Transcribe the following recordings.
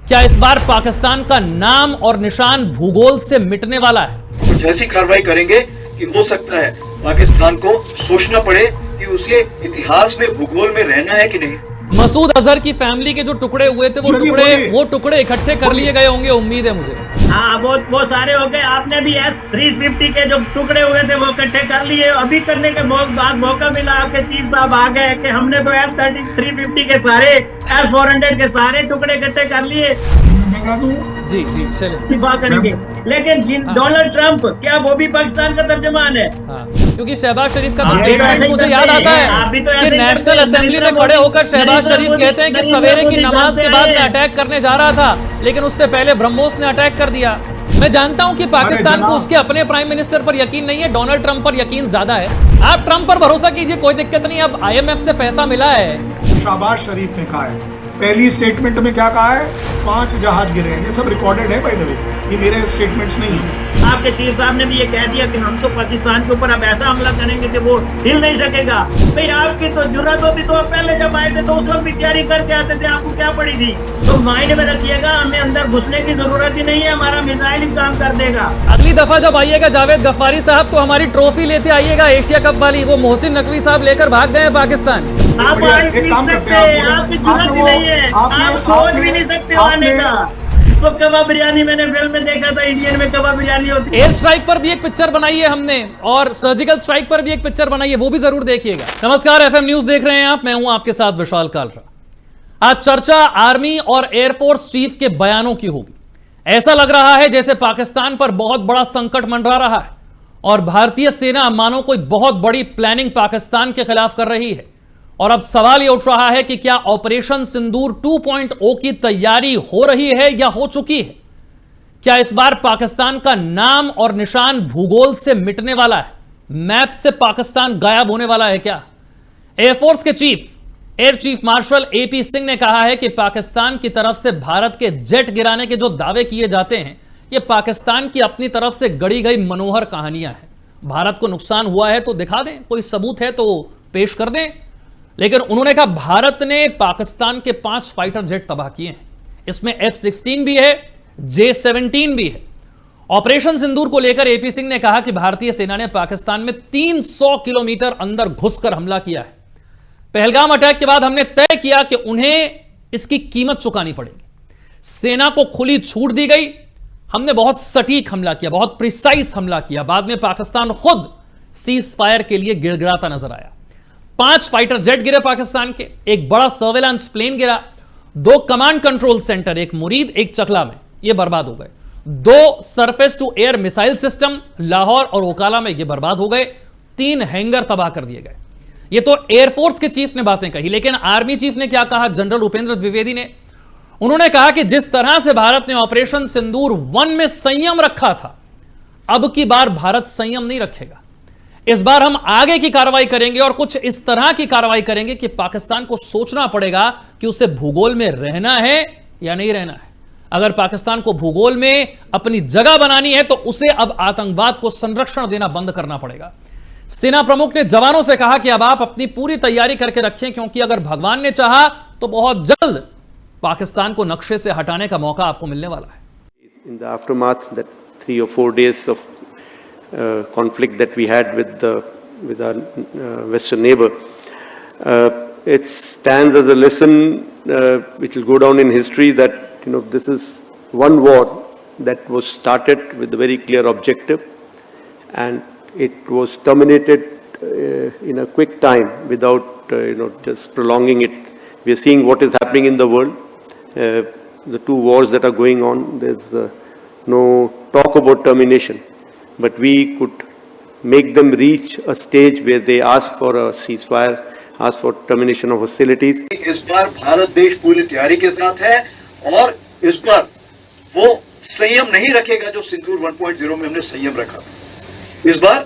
क्या इस बार पाकिस्तान का नाम और निशान भूगोल से मिटने वाला है? कुछ ऐसी कार्रवाई करेंगे कि हो सकता है पाकिस्तान को सोचना पड़े कि उसके इतिहास में भूगोल में रहना है कि नहीं। मसूद अजहर की फैमिली के जो टुकड़े हुए थे वो टुकड़े इकट्ठे कर लिए गए होंगे, उम्मीद है मुझे। हाँ, वो सारे हो गए। आपने भी S-350 के जो टुकड़े हुए थे वो इकट्ठे कर लिए। अभी करने के बाद मौका मिला, आपके चीफ साहब आ गए कि हमने तो S-350 के सारे, S-400 के सारे टुकड़े इकट्ठे कर लिए। जी चलिए दिफा करेंगे। लेकिन डोनाल्ड ट्रंप, क्या वो भी पाकिस्तान का तर्जमान है? हाँ, क्योंकि शहबाज शरीफ का तो स्टेटमेंट मुझे याद आता है कि नेशनल असेंबली में खड़े होकर शहबाज शरीफ कहते हैं कि सवेरे की नमाज के बाद मैं अटैक करने जा रहा था, लेकिन उससे पहले ब्रह्मोस ने अटैक कर दिया। मैं जानता हूं कि पाकिस्तान को उसके अपने प्राइम मिनिस्टर पर यकीन नहीं है, डोनाल्ड ट्रंप पर यकीन ज्यादा है। आप ट्रंप पर भरोसा कीजिए, कोई दिक्कत नहीं। अब IMF से पैसा मिला है। शहबाज शरीफ ने कहा है, पहली स्टेटमेंट में क्या कहा है, 5 जहाज गिरे हैं। ये सब रिकॉर्डेड है बाय द वे, ये मेरे स्टेटमेंट्स नहीं है। आपके चीफ साहब ने भी ये कह दिया कि हम तो पाकिस्तान के ऊपर अब ऐसा हमला करेंगे कि वो हिल नहीं सकेगा। भाई आपकी तो जुर्रत होती तो आप पहले जब आए थे तो उस वक्त भी तैयारी करके आते थे, आपको क्या पड़ी थी? तो माइंड में रखिएगा, हमें अंदर घुसने की जरूरत ही नहीं है, हमारा मिसाइल ही काम कर देगा। अगली दफा जब आइएगा जावेद गफ्फारी साहब तो हमारी ट्रॉफी लेते आइएगा, एशिया कप वाली। वो मोहसिन नकवी साहब लेकर भाग गए पाकिस्तान। आप एक काम करते हैं, आपकी जरूरत ही नहीं है, आप सोच भी नहीं सकते आने का। तो कबाब बिरयानी मैंने फिल्म में देखा था, इंडियन में कबाब बिरयानी होती है। एयर स्ट्राइक पर भी एक पिक्चर बनाई है हमने, और सर्जिकल स्ट्राइक पर भी एक पिक्चर बनाई है, वो भी जरूर देखिएगा। नमस्कार, FM न्यूज देख रहे हैं आप, मैं हूं आपके साथ विशाल कालरा। आज चर्चा आर्मी और एयरफोर्स चीफ के बयानों की होगी। ऐसा लग रहा है जैसे पाकिस्तान पर बहुत बड़ा संकट मंडरा रहा है और भारतीय सेना मानो कोई बहुत बड़ी प्लानिंग पाकिस्तान के खिलाफ कर रही है। और अब सवाल यह उठ रहा है कि क्या ऑपरेशन सिंदूर 2.0 की तैयारी हो रही है या हो चुकी है? क्या इस बार पाकिस्तान का नाम और निशान भूगोल से मिटने वाला है? मैप से पाकिस्तान गायब होने वाला है क्या? एयरफोर्स के chief air chief marshal AP Singh ने कहा है कि पाकिस्तान की तरफ से भारत के जेट गिराने के जो दावे किए जाते हैं, यह पाकिस्तान की अपनी तरफ से गढ़ी गई मनोहर कहानियां हैं। भारत को नुकसान हुआ है तो दिखा दें, कोई सबूत है तो पेश कर दें। लेकिन उन्होंने कहा भारत ने पाकिस्तान के 5 फाइटर जेट तबाह किए हैं, इसमें F-16 भी है, J-17 भी है। ऑपरेशन सिंदूर को लेकर AP सिंह ने कहा कि भारतीय सेना ने पाकिस्तान में 300 किलोमीटर अंदर घुसकर हमला किया है। पहलगाम अटैक के बाद हमने तय किया कि उन्हें इसकी कीमत चुकानी पड़ेगी। सेना को खुली छूट दी गई, हमने बहुत सटीक हमला किया, बहुत प्रिसाइज हमला किया। बाद में पाकिस्तान खुद सीज फायर के लिए गिड़गिड़ाता नजर आया। 5 फाइटर जेट गिरे पाकिस्तान के, एक बड़ा सर्वेलेंस प्लेन गिरा, 2 कमांड कंट्रोल सेंटर, एक मुरीद एक चकला में, ये बर्बाद हो गए। 2 surface to air missile system Lahore और ओकाला में ये बर्बाद हो गए। 3 हैंगर तबाह कर दिए गए। ये तो एयरफोर्स के चीफ ने बातें कही, लेकिन आर्मी चीफ ने क्या कहा? जनरल उपेंद्र द्विवेदी ने, उन्होंने कहा कि जिस तरह से भारत ने ऑपरेशन सिंदूर 1 में संयम रखा था, अब की बार भारत संयम नहीं रखेगा। इस बार हम आगे की कार्रवाई करेंगे और कुछ इस तरह की कार्रवाई करेंगे कि पाकिस्तान को सोचना पड़ेगा कि उसे भूगोल में रहना है या नहीं रहना है। अगर पाकिस्तान को भूगोल में अपनी जगह बनानी है तो उसे अब आतंकवाद को संरक्षण देना बंद करना पड़ेगा। सेना प्रमुख ने जवानों से कहा कि अब आप अपनी पूरी तैयारी करके रखें, क्योंकि अगर भगवान ने चाहा तो बहुत जल्द पाकिस्तान को नक्शे से हटाने का मौका आपको मिलने वाला है। In the aftermath, that 3 or 4 days of conflict that we had with our western neighbor, it stands as a lesson which will go down in history that this is one war that was started with a very clear objective, and it was terminated in a quick time without just prolonging it. We are seeing what is happening in the world. The 2 wars that are going on, there's no talk about termination, but we could make them reach a stage where they ask for a ceasefire, ask for termination of hostilities. इस बार भारत देश पूरी तैयारी के साथ है और इस बार वो संयम नहीं रखेगा जो सिंदूर 1.0 में हमने संयम रखा। इस बार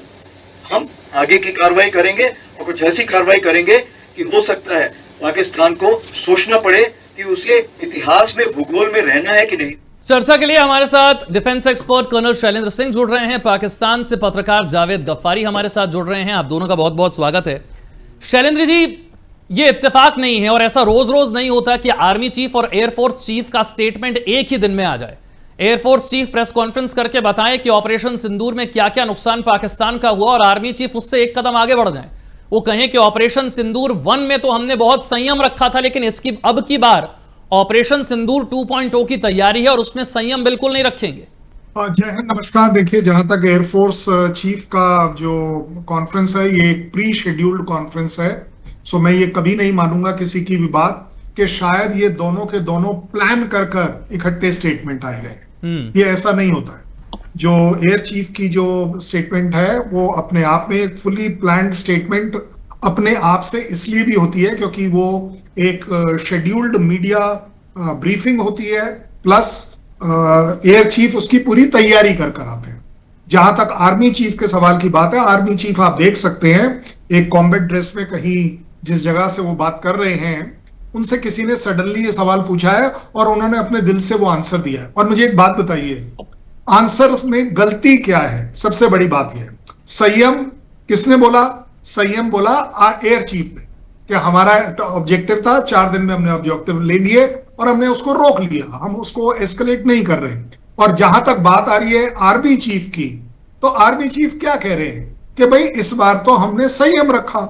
हम आगे की कार्रवाई करेंगे और कुछ ऐसी कार्रवाई करेंगे कि हो सकता है पाकिस्तान को सोचना पड़े कि उसके इतिहास में भूगोल में रहना है कि नहीं। चर्चा के लिए हमारे साथ defence expert colonel Shailendra Singh जुड़ रहे हैं, पाकिस्तान से पत्रकार जावेद गफ्फारी हमारे साथ जुड़ रहे हैं। आप दोनों का बहुत बहुत स्वागत है। शैलेंद्र जी, ये इत्तेफाक नहीं है और ऐसा रोज रोज नहीं होता कि आर्मी चीफ और एयरफोर्स चीफ का स्टेटमेंट एक ही दिन में आ जाए। एयरफोर्स चीफ प्रेस कॉन्फ्रेंस करके बताएं कि ऑपरेशन सिंदूर में क्या क्या नुकसान पाकिस्तान का हुआ और आर्मी चीफ उससे एक कदम आगे बढ़ जाएं। वो कहें कि ऑपरेशन सिंदूर 1 में तो हमने बहुत संयम रखा था, लेकिन इसकी अब की बार ऑपरेशन सिंदूर 2.0 की तैयारी है और उसमें संयम बिल्कुल नहीं रखेंगे। जय हिंद, नमस्कार। देखिए, जहां तक एयरफोर्स चीफ का जो कॉन्फ्रेंस है, ये एक प्री शेड्यूल्ड कॉन्फ्रेंस है। सो मैं ये कभी नहीं मानूंगा किसी की भी बात कि शायद ये दोनों के दोनों प्लान कर इकट्ठे स्टेटमेंट आए गए। ये ऐसा नहीं होता है। जो एयर चीफ की जो स्टेटमेंट है वो अपने आप में एक फुली प्लान्ड स्टेटमेंट अपने आप से इसलिए भी होती है क्योंकि वो एक शेड्यूल्ड मीडिया ब्रीफिंग होती है, प्लस एयर चीफ उसकी पूरी तैयारी कर आते हैं। जहां तक आर्मी चीफ के सवाल की बात है, आर्मी चीफ आप देख सकते हैं एक कॉम्बैट ड्रेस में कहीं जिस जगह से वो बात कर रहे हैं, उनसे किसी ने सडनली ये सवाल पूछा है और उन्होंने अपने दिल से वो आंसर दिया है। और मुझे एक बात बताइए, आंसर में गलती क्या है? सबसे बड़ी बात यह है, संयम किसने बोला? संयम बोला एयर चीफ ने कि हमारा ऑब्जेक्टिव था, 4 दिन में हमने ऑब्जेक्टिव ले लिए और हमने उसको रोक लिया, हम उसको एस्केलेट नहीं कर रहे। और जहां तक बात आ रही है आर्मी चीफ की, तो आर्मी चीफ क्या कह रहे हैं कि भाई इस बार तो हमने संयम रखा।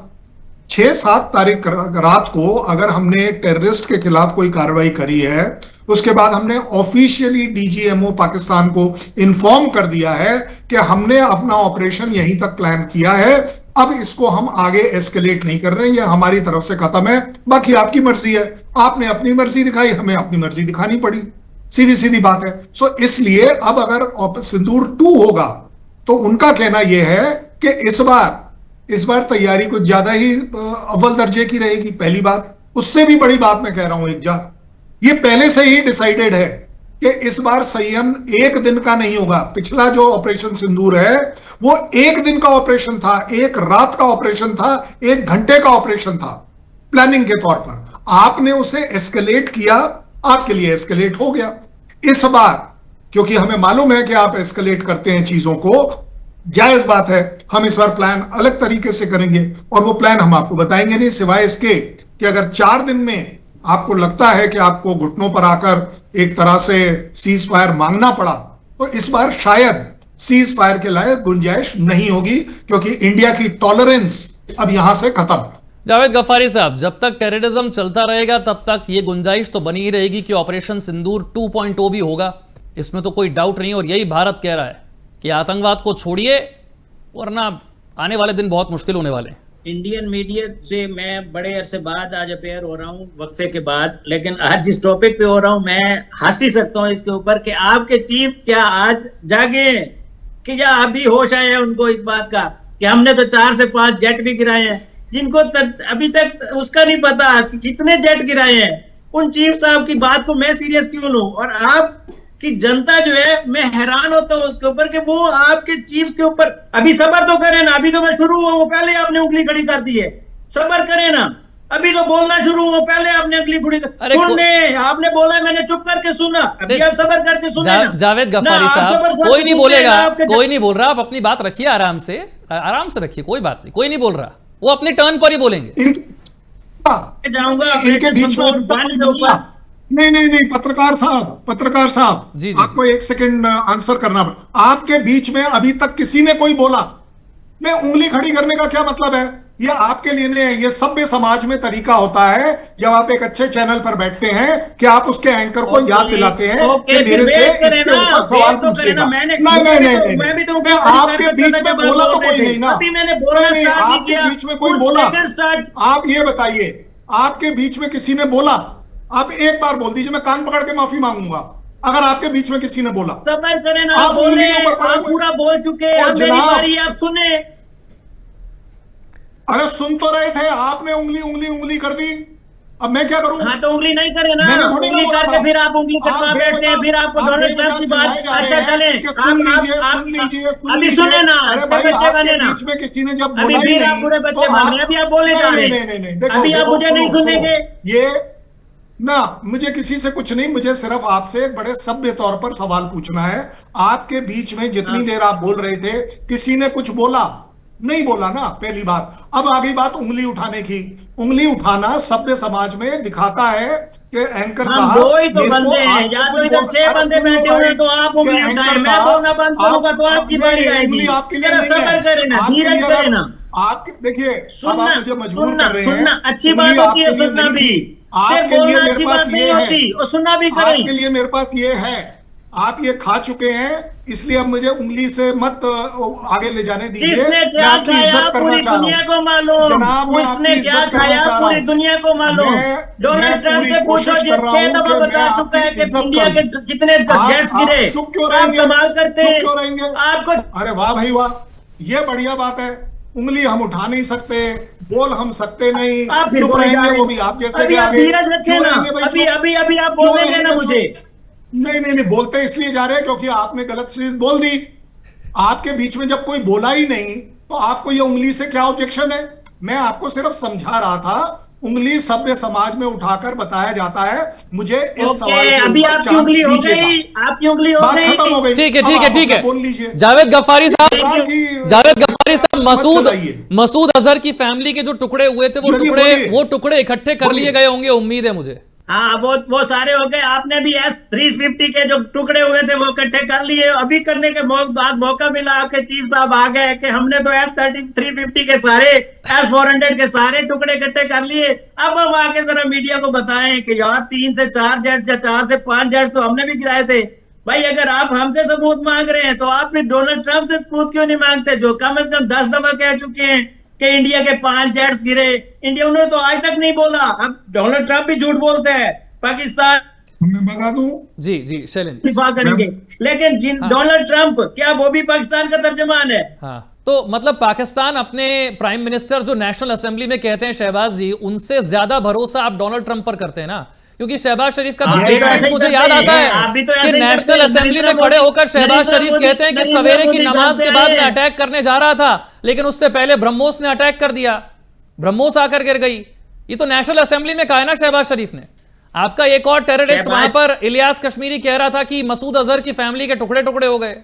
6-7 तारीख रात को अगर हमने टेररिस्ट के खिलाफ कोई कार्रवाई करी है, उसके बाद हमने ऑफिशियली डीजीएमओ पाकिस्तान को इन्फॉर्म कर दिया है कि हमने अपना ऑपरेशन यहीं तक प्लान किया है, अब इसको हम आगे एस्केलेट नहीं कर रहे हैं, ये हमारी तरफ से खत्म है, बाकी आपकी मर्जी है। आपने अपनी मर्जी दिखाई, हमें अपनी मर्जी दिखानी पड़ी, सीधी सीधी बात है। सो इसलिए अब अगर सिंदूर 2 होगा तो उनका कहना यह है कि इस बार तैयारी कुछ ज्यादा ही अव्वल दर्जे की रहेगी। पहली बात, उससे भी बड़ी बात मैं कह रहा हूं, ये पहले से ही डिसाइडेड है कि इस बार संयम 1 दिन का नहीं होगा। पिछला जो ऑपरेशन सिंदूर है वो 1 दिन का ऑपरेशन था, 1 रात का ऑपरेशन था, 1 घंटे का ऑपरेशन था प्लानिंग के तौर पर। आपने उसे एस्केलेट किया, आपके लिए एस्केलेट हो गया। इस बार क्योंकि हमें मालूम है कि आप एस्केलेट करते हैं चीजों को, जायज बात है, हम इस बार प्लान अलग तरीके से करेंगे और वो प्लान हम आपको बताएंगे नहीं, सिवाय इसके कि अगर 4 दिन में आपको लगता है कि आपको घुटनों पर आकर एक तरह से सीज फायर मांगना पड़ा, तो इस बार शायद सीज फायर के लायक गुंजाइश नहीं होगी, क्योंकि इंडिया की टॉलरेंस अब यहां से खत्म। जावेद गफ्फारी साहब, जब तक टेररिज्म चलता रहेगा तब तक ये गुंजाइश तो बनी ही रहेगी कि ऑपरेशन सिंदूर 2.0 भी होगा, इसमें तो कोई डाउट नहीं। और यही भारत कह रहा है कि आतंकवाद को छोड़िए, वरना आने वाले दिन बहुत मुश्किल होने वाले हैं। इंडियन मीडिया से मैं बड़े अरसे बाद आज अपेयर हो रहा हूँ, वक्फे के बाद, लेकिन आज जिस टॉपिक पे हो रहा हूँ मैं हंस ही सकता हूँ इसके ऊपर कि आपके चीफ क्या आज जागे कि या अभी होश आए हैं उनको इस बात का कि हमने तो 4 से 5 जेट भी गिराए हैं, जिनको अभी तक उसका नहीं पता कि कितने जेट गिराए हैं। उन चीफ साहब की बात को मैं सीरियस क्यों लूं? और आप कि जनता जो है, मैं हैरान होता हूँ उसके ऊपर कि वो आपके चीफ के ऊपर अभी सबर तो करें ना, अभी तो मैं शुरू हुआ हूँ, पहले आपने उंगली खड़ी कर दी है। सबर करें ना, अभी तो बोलना शुरू हुआ, पहले आपने उंगली खड़ी कर सुनने, आपने बोला मैंने चुप करके सुना, अभी आप सबर करके सुने ना। जावेद गफ्फारी साहब, कोई नहीं बोलेगा, कोई नहीं बोल रहा, आप अपनी बात रखिए आराम से रखिए, कोई बात नहीं, कोई नहीं बोल रहा, वो अपनी टर्न पर ही बोलेंगे। जाऊंगा इनके बीच में नहीं, पत्रकार साहब जी, आपको 1 सेकंड आंसर करना पड़ेगा। आपके बीच में अभी तक किसी ने कोई बोला? मैं उंगली खड़ी करने का क्या मतलब है? ये आपके लिए नहीं है, ये सभ्य समाज में तरीका होता है जब आप एक अच्छे चैनल पर बैठते हैं कि आप उसके एंकर को याद दिलाते हैं कि मेरे से इसके ऊपर सवाल पूछिएगा। नहीं, मैं आपके बीच में बोला तो कोई नहीं ना, नहीं, आपके बीच में कोई बोला? आप ये बताइए, आपके बीच में किसी ने बोला? आप एक बार बोल दीजिए, मैं कान पकड़ के माफी मांगूंगा अगर आपके बीच में किसी ने बोला। सबर करें ना, आप बोले, आप पूरा बोल चुके हैं, अब मेरी बारी, आप सुने। अरे सुन तो रहे थे, आपने उंगली कर दी, अब मैं क्या करूं? हाँ तो उंगली नहीं करे ना, उंगली करके फिर आप उंगली करवा बैठते हैं, फिर आपको डोनाल्ड ट्रंप की बात। अच्छा चले, अभी सुने ना, अच्छे बच्चे बने ना, बीच में किसी ने जब अभी फिर आप बुरे बच्चे बने, अभी आप बोले जा रहे हैं, अभी आप मुझे नहीं सुनेंगे। ये ना, मुझे किसी से कुछ नहीं, मुझे सिर्फ आपसे एक बड़े सभ्य तौर पर सवाल पूछना है। आपके बीच में जितनी देर आप बोल रहे थे, किसी ने कुछ बोला? नहीं बोला ना, पहली बात। अब आ गई बात उंगली उठाने की। उंगली उठाना सभ्य समाज में दिखाता है कि एंकर हम साहब दो ही तो मेरे को बंदे हैं, आपसे या कुछ तो इधर बोल- 6 अरे बंदे सुन लो बैठे हुए भाई, तो आप कि उंगली एंकर उठाएं, मैं साहब, बोलना बंद करूंगा तो आपकी नहीं, बारी नहीं, आएगी। उंगली आपके लिए जरा नहीं सब्र है। करें ना, आपके धीरज लिए करें अगर ना। आप देखिए, अब सुनना आप मुझे मजबूर सुनना कर रहे सुनना, हैं। अच्छी उंगली बात होती आपके है लिए सुनना नहीं भी, थी। सिर्फ आपके लिए बोलना मेरे अच्छी पास बात नहीं ये है, होती और सुनना भी आपके करें। लिए मेरे पास ये है। आप ये खा चुके हैं, इसलिए अब मुझे उंगली से मत आगे ले जाने दीजिए। किसने मैं क्या आपकी खाया इज्जत करना पूरी चाह रहा दुनिया हूं को मालूम, जनाब, मैं उसने आपकी क्या इज्जत करना खाया चाह रहा पूरी हूं। दुनिया को मालूम। मैं डोनाल्ड ट्रंप पूरी से पूछो कोशिश जो कर रहा 6 हूं दफा कि मैं बता चुका आपकी है कि इज्जत इंडिया करूं। के कितने जेट्स आप गिरे। चुप क्यों आप रहेंगे? कमाल करते चुप हैं। क्यों रहेंगे? आपको अरे वाह भाई वाह, ये बढ़िया बात है। उंगली हम उठा नहीं सकते, बोल हम सकते नहीं, आप फिर चुप बोले जा रहेंगे, रहे वो हैं। भी आप जैसे अभी के आप आगे। धीरज रखें क्यों ना, रहेंगे भाई? अभी चुप अभी अभी आप क्यों बोलने रहेंगे देना चुप? मुझे। नहीं नहीं नहीं, बोलते इसलिए जा रहे हैं क्योंकि आपने गलत चीज बोल दी। आपके बीच में जब कोई बोला ही नहीं तो आपको ये उंगली से क्या ऑब्जेक्शन है? मैं आपको सिर्फ समझा रहा था, उंगली सभ्य समाज में उठाकर बताया जाता है। मुझे इस सवाल ओके, के अभी ऊपर आपकी चांस उंगली हो दीजिएगा। गई, आपकी उंगली हो बात गई। खत्म हो गई। ठीक है अब ठीक है आप ठीक अपना है। बोल लीजिए। जावेद गफ्फारी साहब, सरकार की जावेद गफ्फारी साहब, मत मसूद चलाइए। मसूद अजहर की फैमिली के जो टुकड़े हुए थे बोलिए। वो टुकड़े इकट्ठे कर बोलिए। लिए गए होंगे, उम्मीद है मुझे। हाँ, वो सारे हो गए। आपने भी S-350 के जो टुकड़े हुए थे वो इकट्ठे कर लिए। अभी करने के बाद मौका मिला, आपके चीफ साहब आ गए कि हमने तो S-350 के सारे, S-400 के सारे टुकड़े इकट्ठे कर लिए। अब हम आके जरा मीडिया को बताएं कि यार 3 से 4 जेट या 4 से 5 जेट तो हमने भी गिराए थे। भाई अगर आप हमसे सबूत मांग रहे हैं तो आप भी डोनाल्ड ट्रंप से सबूत क्यों नहीं मांगते, जो कम से कम 10 दफा कह चुके हैं कि इंडिया के 5 जेट्स गिरे। इंडिया, उन्होंने तो आज तक नहीं बोला। अब डोनाल्ड ट्रंप भी झूठ बोलते हैं। पाकिस्तान मैं बता दूं, जी जी शैलेंद्र, दिफा करेंगे, लेकिन डोनाल्ड ट्रंप क्या वो भी पाकिस्तान का तर्जमान है? हाँ, तो मतलब पाकिस्तान अपने प्राइम मिनिस्टर जो नेशनल असेंबली में कहते हैं शहबाज जी, उनसे ज्यादा भरोसा आप डोनाल्ड ट्रंप पर करते हैं ना? क्योंकि शहबाज शरीफ का तो आप भी तो स्टेटमेंट ऐसे ही मुझे करते याद हैं। आता आप भी तो है ऐसे कि ही करते नेशनल हैं। असेंबली में नरेंद्र खड़े मोदी- होकर शहबाज नरेंद्र शरीफ मोदी- कहते हैं कि नरेंद्र सवेरे की मोदी नमाज के जानते बाद में हैं। अटैक करने जा रहा था, लेकिन उससे पहले ब्रह्मोस ने अटैक कर दिया, ब्रह्मोस आकर गिर गई। ये तो नेशनल असेंबली में कहा है ना शहबाज शरीफ ने। आपका एक और टेररिस्ट शहबाज- वहां पर इलियास कश्मीरी कह रहा था कि मसूद अजहर की फैमिली के टुकड़े टुकड़े हो गए।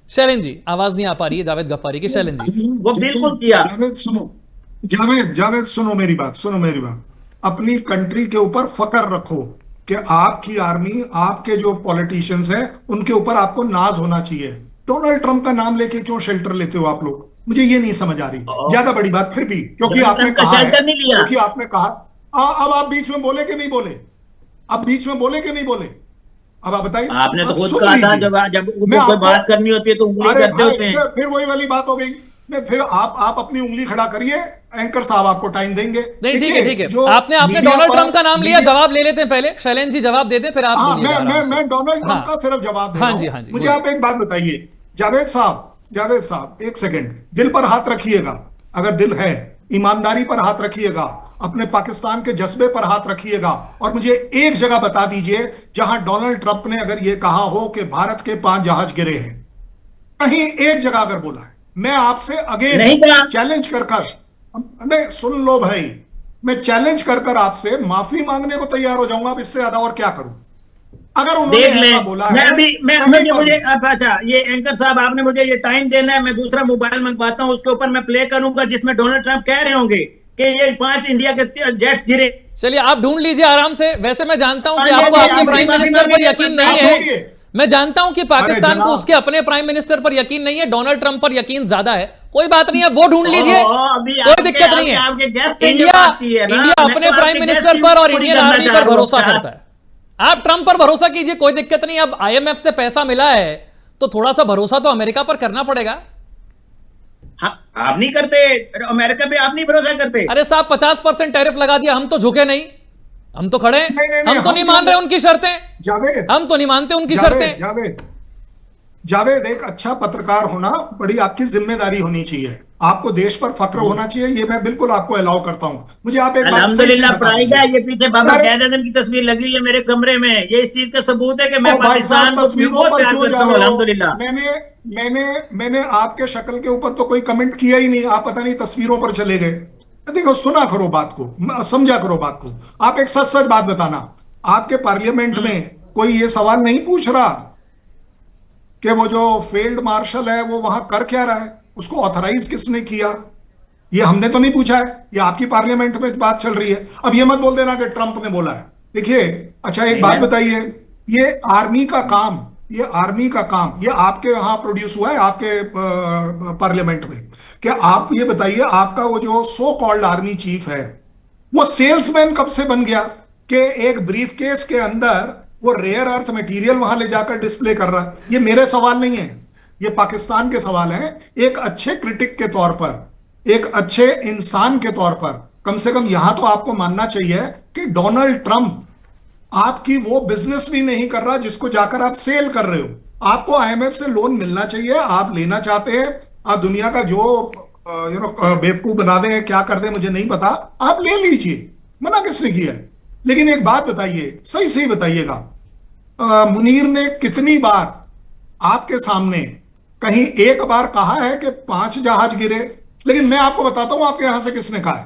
शैलेंद्र जी, आवाज नहीं आ पा रही है जावेद गफ्फारी की। शैलेंद्र जी, वो बिल्कुल किया। जावेद सुनो, जावेद सुनो मेरी बात, सुनो मेरी बात। अपनी कंट्री के ऊपर फकर रखो कि आपकी आर्मी, आपके जो पॉलिटिशियंस हैं, उनके ऊपर आपको नाज होना चाहिए। डोनाल्ड ट्रंप का नाम लेके क्यों शेल्टर लेते हो आप लोग? मुझे ये नहीं समझ आ रही। ज्यादा बड़ी बात फिर भी, क्योंकि डोनाल्ड आपने ट्रंप का कहा है, शेल्टर नहीं लिया। क्योंकि आपने कहा। अब आप बीच में बोले कि नहीं बोले? अब बीच में बोले कि नहीं बोले? अब आप बताइए। आपने तो आप खुद सुन कहा था लीजिए। जब मैं कोई आपको- बात करनी होती है तो उंगली अरे करते होते भाई, हैं। फिर वही वाली बात हो गई। मैं फिर आप अपनी उंगली खड़ा करिए, एंकर साहब आपको टाइम देंगे। नहीं ठीक है ठीक है। जो आपने मीडिया डोनाल्ड पर- ट्रंप का नाम लिया, जवाब ले लेते हैं पहले। शैलेंद्र जी जवाब देते हैं, फिर आप हाँ, बोलिएगा आराम से। मैं डोनाल्ड ट्रंप हाँ। का सिर्फ जवाब दे हाँ रहा जी, हूं। हाँ जी, मुझे बोलिए। आप एक बात बताइए, जावेद साहब एक सेकंड, दिल पर हाथ रखिएगा। अगर दिल है, ईमानदारी पर हाथ रखिएगा, अपने पाकिस्तान के जज्बे पर हाथ रखिएगा, और मुझे एक जगह बता दीजिए जहां डोनाल्ड ट्रंप ने अगर यह कहा हो कि भारत के 5 जहाज गिरे हैं। कहीं एक जगह अगर बोला है, मैं आपसे अगेन नहीं कहा। चैलेंज कर नहीं, सुन लो भाई, मैं चैलेंज कर आपसे माफी मांगने को तैयार हो जाऊंगा। अब इससे ज्यादा और क्या करूं? अगर उन्होंने देख ऐसा लें, बोला मैं है, अभी मैं कहीं पर मुझे भी। अच्छा, ये एंकर साहब आपने मुझे ये टाइम देना है। मैं दूसरा मोबाइल मंगवाता हूं, उसके ऊपर मैं प्ले करूंगा जिसमें डोनाल्ड ट्रंप कह रहे होंगे कि ये 5 इंडिया के जेट्स गिरे। चलिए आप ढूंढ लीजिए आराम से। वैसे मैं जानता हूं कि हाँ, आपको ये आपके आप प्राइम माफी मिनिस्टर पर मांगिए, यकीन आप नहीं ढूंढिए। है। मैं जानता हूं कि पाकिस्तान को जनाब। उसके अपने प्राइम मिनिस्टर पर यकीन नहीं है, डोनाल्ड ट्रंप पर यकीन ज्यादा है। कोई बात नहीं है, वो ढूंढ लीजिए, अभी कोई आपके- दिक्कत नहीं है। आपके गेस्ट की इंडिया बात की है ना, इंडिया मैं अपने तो प्राइम आपके मिनिस्टर गेस्ट पर और की पूरी इंडियन करना आर्मी चाह पर रहा हूं। भरोसा करता है। आप ट्रंप पर भरोसा कीजिए, कोई दिक्कत नहीं। अब IMF से पैसा मिला है तो थोड़ा सा भरोसा तो अमेरिका पर करना पड़ेगा। हाँ, आप नहीं करते, अमेरिका पे आप नहीं भरोसा करते। अरे साहब 50% टैरिफ लगा दिया, हम तो झुके नहीं, हम तो खड़े हैं। नहीं, हम तो नहीं मान रहे उनकी शर्तें, जावेद, हम तो नहीं मानते उनकी जावेद, शर्तें। जावेद, एक अच्छा पत्रकार होना बड़ी आपकी जिम्मेदारी होनी चाहिए। आपको देश पर फक्र होना चाहिए, ये मैं बिल्कुल आपको अलाउ करता हूं। मुझे आप एक बात सही से अल्हम्दुलिल्लाह बता प्राइड दीजिए। है। ये पीछे बाबा अरे- कैद आजम की तस्वीर लगी हुई है मेरे कमरे में। ये इस चीज का सबूत है कि मैं तो भाई पाकिस्तान साहब, को तस्वीरों बहुत पर प्यार क्यों करता जा हूँ। रहे हो? अल्हम्दुलिल्लाह। मैंने आपके शक्ल के ऊपर तो कोई कमेंट किया ही नहीं। आप पता नहीं तस्वीरों पर चले गए। देखो, सुना करो बात को, समझा करो बात को। आप एक सच सच बात बताना, आपके पार्लियामेंट में कोई ये सवाल नहीं पूछ रहा कि वो जो फील्ड मार्शल है वो वहां कर क्या रहा है? उसको ऑथराइज किसने किया? ये हमने तो नहीं पूछा है, ये आपकी पार्लियामेंट में बात चल रही है। अब ये मत बोल देना कि ट्रंप ने बोला है। देखिए, अच्छा एक बात बताइए, ये आर्मी का काम, ये आपके यहां प्रोड्यूस हुआ है आपके पार्लियामेंट में? क्या आप ये बताइए, आपका वो जो सो कॉल्ड आर्मी चीफ है वो सेल्समैन कब से बन गया कि एक ब्रीफकेस के अंदर वो रेयर अर्थ मटेरियल वहां ले जाकर डिस्प्ले कर रहा है? ये मेरे सवाल नहीं है, ये पाकिस्तान के सवाल हैं। एक अच्छे क्रिटिक के तौर पर, एक अच्छे इंसान के तौर पर, कम से कम यहां तो आपको मानना चाहिए कि डोनाल्ड ट्रंप आपकी वो बिजनेस भी नहीं कर रहा जिसको जाकर आप सेल कर रहे हो। आपको आईएमएफ से लोन मिलना चाहिए, आप लेना चाहते हैं, आप दुनिया का जो बेवकूफ बना दें, क्या कर दें मुझे नहीं पता, आप ले लीजिए, मना किसने किया है? लेकिन एक बात बताइए, सही सही बताइएगा, मुनीर ने कितनी बार आपके सामने कहीं एक बार कहा है कि 5 जहाज गिरे? लेकिन मैं आपको बताता हूं आपके यहां से किसने कहा है,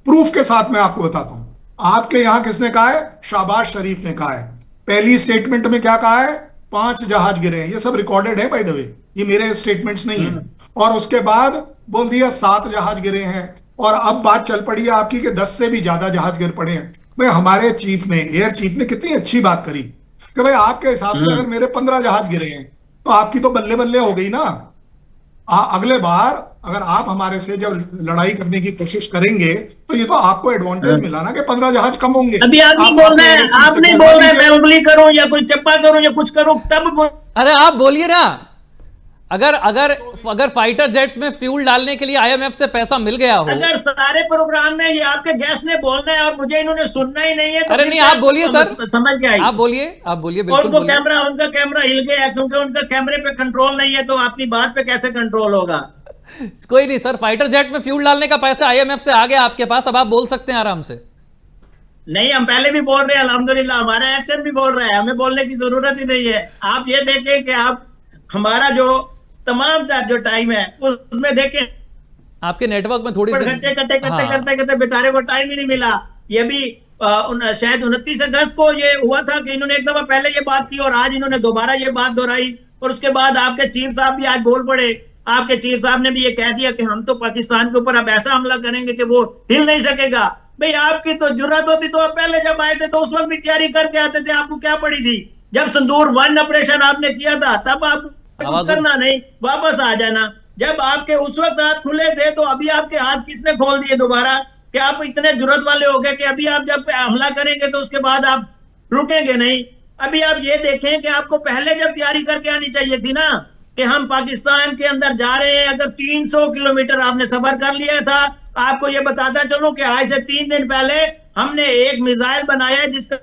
प्रूफ के साथ मैं आपको बताता हूं। आपके यहां किसने कहा है? शहबाज शरीफ ने कहा है। पहली स्टेटमेंट में क्या कहा है? 5 जहाज गिरे हैं। ये सब रिकॉर्डेड है बाय द वे, ये मेरे स्टेटमेंट्स नहीं है। और उसके बाद बोल दिया 7 जहाज गिरे हैं, और अब बात चल पड़ी है आपकी कि 10 से भी ज्यादा जहाज गिर पड़े हैं। भाई हमारे चीफ ने, एयर चीफ ने कितनी अच्छी बात करी कि भाई आपके हिसाब से अगर मेरे 15 जहाज गिरे हैं तो आपकी तो बल्ले बल्ले हो गई ना। अगले बार अगर आप हमारे से जब लड़ाई करने की कोशिश करेंगे तो ये तो आपको एडवांटेज मिला ना कि 15 जहाज कम होंगे। अभी आप नहीं बोल रहे हैं, आप नहीं बोल रहे, मैं उंगली करूं या कोई चप्पा करूं या कुछ करूं तब अरे आप बोलिए ना। अगर फाइटर जेट्स में फ्यूल डालने के लिए आईएमएफ से पैसा मिल गया हो, अगर सारे प्रोग्राम में ये आपके गेस्ट ने बोलना है और मुझे इन्होंने सुनना ही नहीं है तो अरे नहीं, आप बोलिए सर, समझ के आई। आप बोलिए बिल्कुल उनको बोलिए। उनका कैमरा हिल गया क्योंकि उनका कैमरे पे कंट्रोल नहीं है, तो अपनी बात पे कैसे कंट्रोल होगा? कोई नहीं सर, फाइटर जेट में फ्यूल डालने का पैसा आईएमएफ से आ गया आपके पास, अब आप बोल सकते हैं आराम से। नहीं, हम पहले भी बोल रहे हैं, अल्हम्दुलिल्लाह हमारा एक्शन भी बोल रहा है, हमें बोलने की जरूरत ही नहीं है। आप ये देखें कि आप हमारा जो तमाम जो टाइम है उसमें देखें, आपके नेटवर्क में थोड़ी सी करते बेचारे को टाइम ही नहीं मिला। ये भी शायद 29 अगस्त को ये हुआ था कि इन्होंने एक दफा पहले ये बात की और आज इन्होंने दोबारा ये बात दोहराई, और उसके बाद आपके चीफ साहब भी आज बोल पड़े। आपके चीफ साहब ने भी ये कह दिया कि हम तो पाकिस्तान के ऊपर अब ऐसा हमला करेंगे कि वो हिल नहीं सकेगा। भाई आपकी तो जुर्रत होती तो आप पहले जब आए थे तो उस वक्त भी तैयारी करके आते थे, आपको क्या पड़ी थी? जब संदूर 1 ऑपरेशन आपने किया था तब आप कुछ करना नहीं, वापस आ जाना। जब आपके उस वक्त हाथ खुले थे तो अभी आपके हाथ किसने खोल दिए दोबारा कि आप इतने जुर्रत वाले हो गए कि अभी आप जब हमला करेंगे तो उसके बाद आप रुकेंगे नहीं? अभी आप ये देखें कि आपको पहले जब तैयारी करके आनी चाहिए थी ना कि हम पाकिस्तान के अंदर जा रहे हैं। अगर 300 किलोमीटर आपने सफर कर लिया था, आपको ये बताता चलो कि आज से 3 दिन पहले हमने एक मिसाइल बनाया है जिसका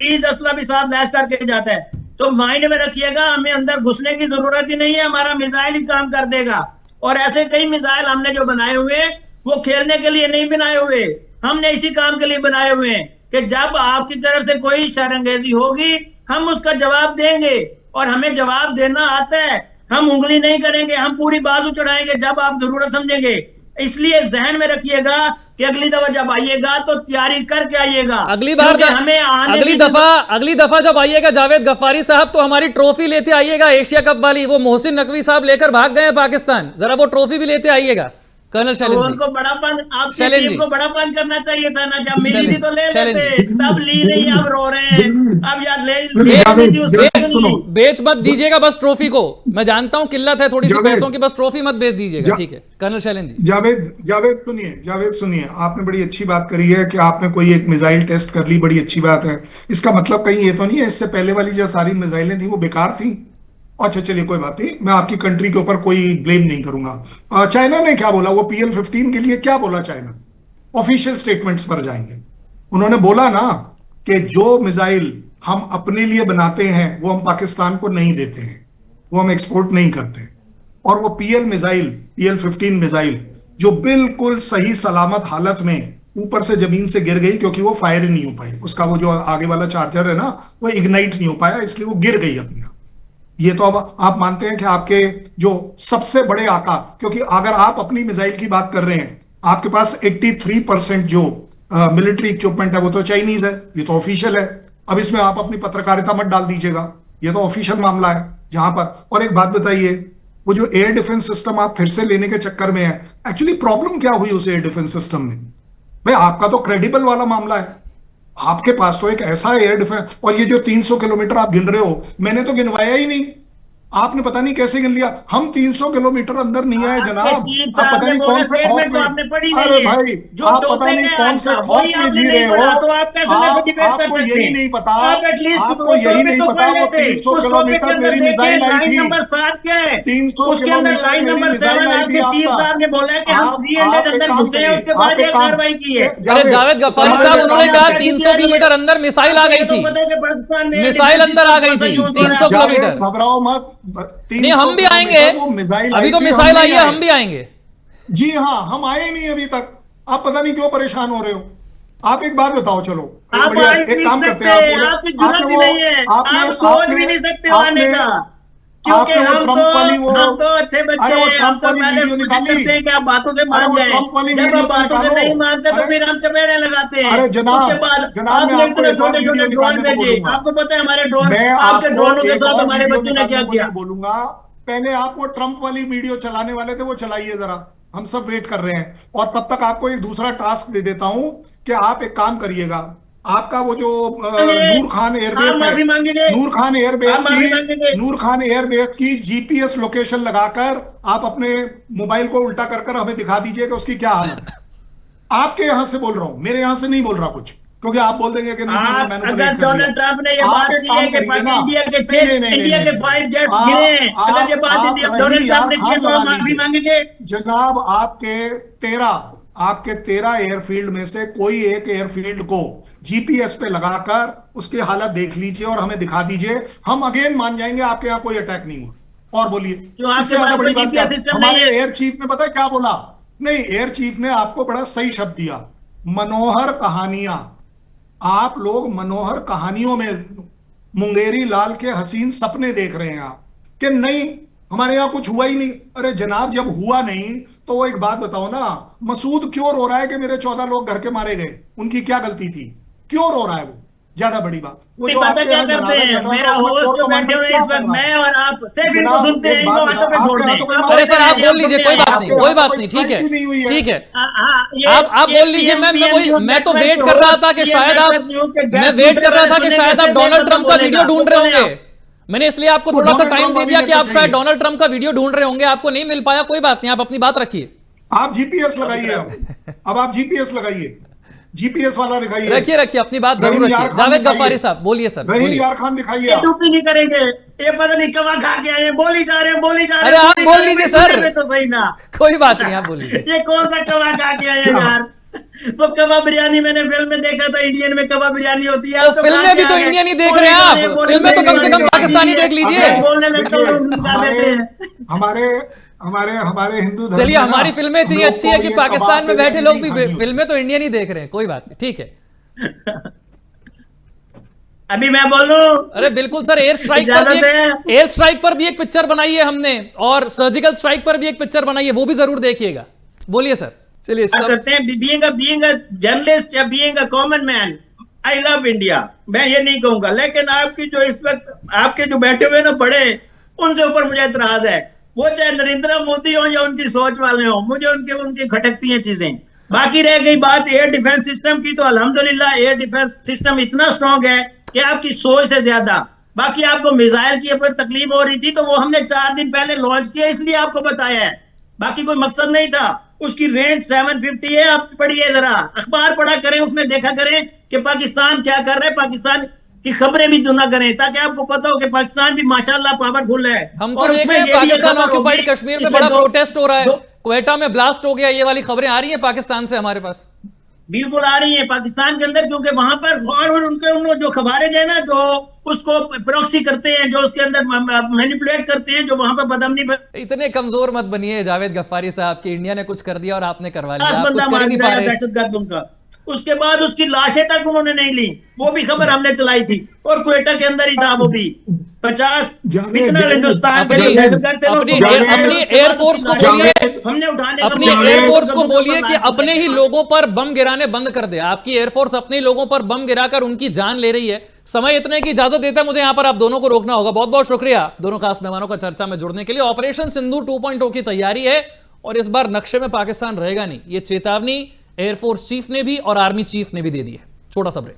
30 असला भी साथ लैस करके जाता है। तो माइंड में रखिएगा, हमें अंदर घुसने की जरूरत ही नहीं है, हमारा मिसाइल ही काम कर देगा। और ऐसे कई मिसाइल हमने जो बनाए हुए हैं वो खेलने के लिए नहीं बनाए हुए, हमने इसी काम के लिए बनाए हुए हैं कि जब आपकी तरफ से कोई शरंगेजी होगी हम उसका जवाब देंगे, और हमें जवाब देना आता है। हम उंगली नहीं करेंगे, हम पूरी बाजू चढ़ाएंगे जब आप जरूरत समझेंगे। इसलिए जहन में रखिएगा कि अगली दफा जब आइएगा तो तैयारी करके आइएगा। अगली दफा जब आइएगा जावेद गफ्फारी साहब तो हमारी ट्रॉफी लेते आइएगा एशिया कप वाली। वो मोहसिन नकवी साहब लेकर भाग गए पाकिस्तान, जरा वो ट्रॉफी भी लेते आइएगा। कर्नल शैलेंद्र जी, उनको बड़ापन, आपकी टीम को बड़ापन करना चाहिए था ना, जब मिली थी तो ले लेते, तब ली नहीं, अब रो रहे हैं। अब यार बेच मत दीजिएगा बस ट्रॉफी को, मैं जानता हूं किल्लत है थोड़ी सी पैसों की, बस ट्रॉफी मत बेच दीजिएगा, ठीक है? कर्नल शैलेंद्र जी। जावेद सुनिए, आपने बड़ी अच्छी बात करी है कि आपने कोई एक मिसाइल टेस्ट कर ली, बड़ी अच्छी बात है। इसका मतलब कहीं ये तो नहीं है इससे पहले वाली जो सारी मिसाइलें थी वो बेकार थी? अच्छा चलिए कोई बात नहीं, मैं आपकी कंट्री के ऊपर कोई ब्लेम नहीं करूंगा। चाइना ने क्या बोला, वो PL-15 के लिए क्या बोला चाइना? ऑफिशियल स्टेटमेंट्स पर जाएंगे, उन्होंने बोला ना कि जो मिसाइल हम अपने लिए बनाते हैं वो हम पाकिस्तान को नहीं देते हैं, वो हम एक्सपोर्ट नहीं करते। और वो PL-15 मिसाइल जो बिल्कुल सही सलामत हालत में ऊपर से जमीन से गिर गई, क्योंकि वो फायर ही नहीं हो पाई, उसका वो जो आगे वाला चार्जर है ना वो इग्नाइट नहीं हो पाया, इसलिए वो गिर गई अपने। ये तो अब आप मानते हैं कि आपके जो सबसे बड़े आका, क्योंकि अगर आप अपनी मिसाइल की बात कर रहे हैं, आपके पास 83% जो मिलिट्री इक्विपमेंट है वो तो चाइनीज है, ये तो ऑफिशियल है। अब इसमें आप अपनी पत्रकारिता मत डाल दीजिएगा, ये तो ऑफिशियल मामला है जहां पर। और एक बात बताइए, वो जो एयर डिफेंस सिस्टम आप फिर से लेने के चक्कर में है, एक्चुअली प्रॉब्लम क्या हुई उस एयर डिफेंस सिस्टम में? भाई आपका तो क्रेडिबल वाला मामला है, आपके पास तो एक ऐसा एयर डिफेंस, और ये जो 300 किलोमीटर आप गिन रहे हो, मैंने तो गिनवाया ही नहीं, आपने पता नहीं कैसे गिन लिया। हम 300 किलोमीटर अंदर नहीं आए जनाब, आप पता नहीं कौन से खौफ में, अरे भाई आप पता नहीं कौन से खौफ में जी रहे हो, आपको यही नहीं पता, आपको यही नहीं पता वो 300 किलोमीटर मेरी मिसाइल आई थी, 300 किलोमीटर मेरी मिसाइल आई थी अरे जावेद गफ्फारी साहब, उन्होंने कहा 300 किलोमीटर अंदर मिसाइल आ गई थी, मिसाइल अंदर आ गई थी 300 किलोमीटर। घबराओ मत, नहीं हम भी आएंगे, अभी तो मिसाइल आई है, हम भी आएंगे। जी हाँ, हम आए नहीं अभी तक, आप पता नहीं क्यों परेशान हो रहे हो। आप एक बात बताओ, चलो एक काम करते हैं, आप सोच भी नहीं सकते आने का, क्योंकि हम तो अच्छे बच्चे हैं, हम तो पहले करते हैं कि आप बातों से मान जाए, जब आप बातों से नहीं मानते तो फिर हम चपेड़े लगाते हैं। अरे जनाब, जनाब मैं आपको छोटे-छोटे ड्रोन भेजे, आपको पता है हमारे ड्रोन, आपके ड्रोनों के साथ हमारे बच्चों ने क्या किया। बोलूंगा, पहले आप वो ट्रंप वाली वीडियो चलाने वाले थे, वो चलाइए जरा, हम सब वेट कर रहे हैं। और तब तक आपको एक दूसरा टास्क दे देता हूं कि आप एक काम करिएगा, आपका वो जो नूर खान एयरबेस है, नूर खान एयरबेस की जीपीएस लोकेशन लगाकर आप अपने मोबाइल को उल्टा कर हमें दिखा दीजिए कि उसकी क्या हालत है। आपके यहां से बोल रहा हूं, मेरे यहां से नहीं बोल रहा कुछ, क्योंकि आप बोल देंगे कि नहीं अगर डोनाल्ड ट्रंप ने ये बात की है कि इंडिया के 5 जेट गिरे, अगर ये बात डोनाल्ड ट्रंप ने की तो हम माफी मांगेंगे। जनाब आपके 13 एयरफील्ड में से कोई एक एयरफील्ड को जीपीएस पे लगाकर उसकी हालत देख लीजिए और हमें दिखा दीजिए, हम अगेन मान जाएंगे आपके यहाँ कोई अटैक नहीं हुआ। और बोलिए, बड़ी बात, हमारे एयर चीफ ने पता है क्या बोला? नहीं, एयर चीफ ने आपको बड़ा सही शब्द दिया, मनोहर कहानियां। आप लोग मनोहर कहानियों में मुंगेरी लाल के हसीन सपने देख रहे हैं आप, कि नहीं हमारे यहाँ कुछ हुआ ही नहीं। अरे जनाब, जब हुआ नहीं तो वो एक बात बताओ ना, मसूद क्यों रो रहा है कि मेरे 14 लोग घर के मारे गए? उनकी क्या गलती थी? क्यों रो रहा है वो? ज्यादा बड़ी बात, वो जो आपके यहाँ करते हैं, मेरा होस्ट जो बैठे हुए इस वक्त मैं और आप सिर्फ इनको सुनते हैं, इनको ऑटो पे छोड़ दें। अरे सर आप बोल लीजिए, कोई बात नहीं, कोई बात नहीं, ठीक है ठीक है, आप बोल लीजिए। मैं तो वेट कर रहा था कि शायद आप डोनाल्ड ट्रंप का वीडियो ढूंढ रहे होंगे, मैंने इसलिए आपको थोड़ा सा टाइम दे दिया कि आप शायद डोनाल्ड ट्रंप का वीडियो ढूंढ रहे होंगे, आपको नहीं मिल पाया, कोई बात नहीं, आप अपनी बात रखिए। आप जीपीएस लगाइए, अब आप जीपीएस लगाइए, जीपीएस वाला दिखाइए, रखिए अपनी बात जरूर रखिए। जावेद गफ्फारी साहब बोलिए सर, रहीम यार खान दिखाइए। टूपी नहीं करेंगे, ये पता नहीं कब खा के आए, बोली जा रहे हैं। अरे आप बोल लीजिए सर, तो सही ना, कोई बात नहीं, आप बोल लीजिए। ये कौन सा कवा खा के आए यार? तो कबाब बिरयानी मैंने फिल्म में देखा था, इंडियन में कबाब बिरयानी होती है। तो फिल्में भी तो इंडियन ही देख रहे हैं आप, फिल्में तो कम से कम पाकिस्तानी देख लीजिए। हमारे हिंदू धर्म, चलिए हमारी फिल्में इतनी अच्छी है कि पाकिस्तान में बैठे लोग भी फिल्में तो इंडियन ही देख रहे हैं, कोई बात नहीं, ठीक है। अभी मैं बोलूं? अरे बिल्कुल सर, एयर स्ट्राइक पर भी एक पिक्चर बनाई है हमने, और सर्जिकल स्ट्राइक पर भी एक पिक्चर बनाई है, वो भी जरूर देखिएगा। बोलिए सर। चलिए करते हैं। बीइंग अ जर्नलिस्ट या being a common man, I love India, मैं ये नहीं कहूंगा, लेकिन आपकी जो इस वक्त आपके जो बैठे हुए ना बड़े, उनसे ऊपर मुझे एतराज है। वो चाहे नरेंद्र मोदी हो या उनकी सोच वाले हो, मुझे उनकी खटकती हैं चीजें। बाकी रह गई बात एयर डिफेंस सिस्टम की, तो अल्हम्दुलिल्लाह एयर डिफेंस सिस्टम इतना स्ट्रांग है कि आपकी सोच से ज्यादा। बाकी आपको मिसाइल की पर तकलीफ हो रही थी, तो वो हमने 4 दिन पहले लॉन्च किया, इसलिए आपको बताया है, बाकी कोई मकसद नहीं था। उसकी रेंज 750 है। आप पढ़िए जरा, अखबार पढ़ा करें, उसमें देखा करें कि पाकिस्तान क्या कर रहा है, पाकिस्तान की खबरें भी सुना करें, ताकि आपको पता हो कि पाकिस्तान भी माशाल्लाह पावरफुल है। हम तो देख रहे हैं पाकिस्तान ऑक्यूपाइड कश्मीर में बड़ा प्रोटेस्ट हो रहा है, क्वेटा में ब्लास्ट हो गया, ये वाली खबरें आ रही हैं पाकिस्तान से हमारे पास। बिल्कुल आ रही है पाकिस्तान के अंदर, क्योंकि वहां पर और उनके जो खबरें हैं ना, जो उसको प्रॉक्सी करते हैं, जो उसके अंदर मैनिपुलेट करते हैं, जो वहां पर बदअमनी। इतने कमजोर मत बनिए जावेद गफ्फारी साहब कि इंडिया ने कुछ कर दिया और आपने करवा लिया, आप कुछ कर नहीं पा रहे। उसके बाद उसकी लाशें तक उन्होंने नहीं ली, वो भी खबर हमने चलाई थी, और क्वेटा के अंदर ही था वो भी। 50 इतना हिंदुस्तान के अपनी एयरफोर्स को बोलिए, हमने उठाने अपनी एयरफोर्स को बोलिए कि अपने ही लोगों पर बम गिराने बंद कर दे। आपकी एयरफोर्स अपने लोगों पर बम गिराकर उनकी जान ले रही है। समय इतने की इजाजत देता है मुझे, यहां पर आप दोनों को रोकना होगा। बहुत बहुत शुक्रिया दोनों खास मेहमानों का चर्चा में जुड़ने के लिए। ऑपरेशन सिंदूर 2.0 की तैयारी है और इस बार नक्शे में पाकिस्तान रहेगा नहीं, यह चेतावनी एयरफोर्स चीफ ने भी और आर्मी चीफ ने भी दे दी है। छोटा सा ब्रेक।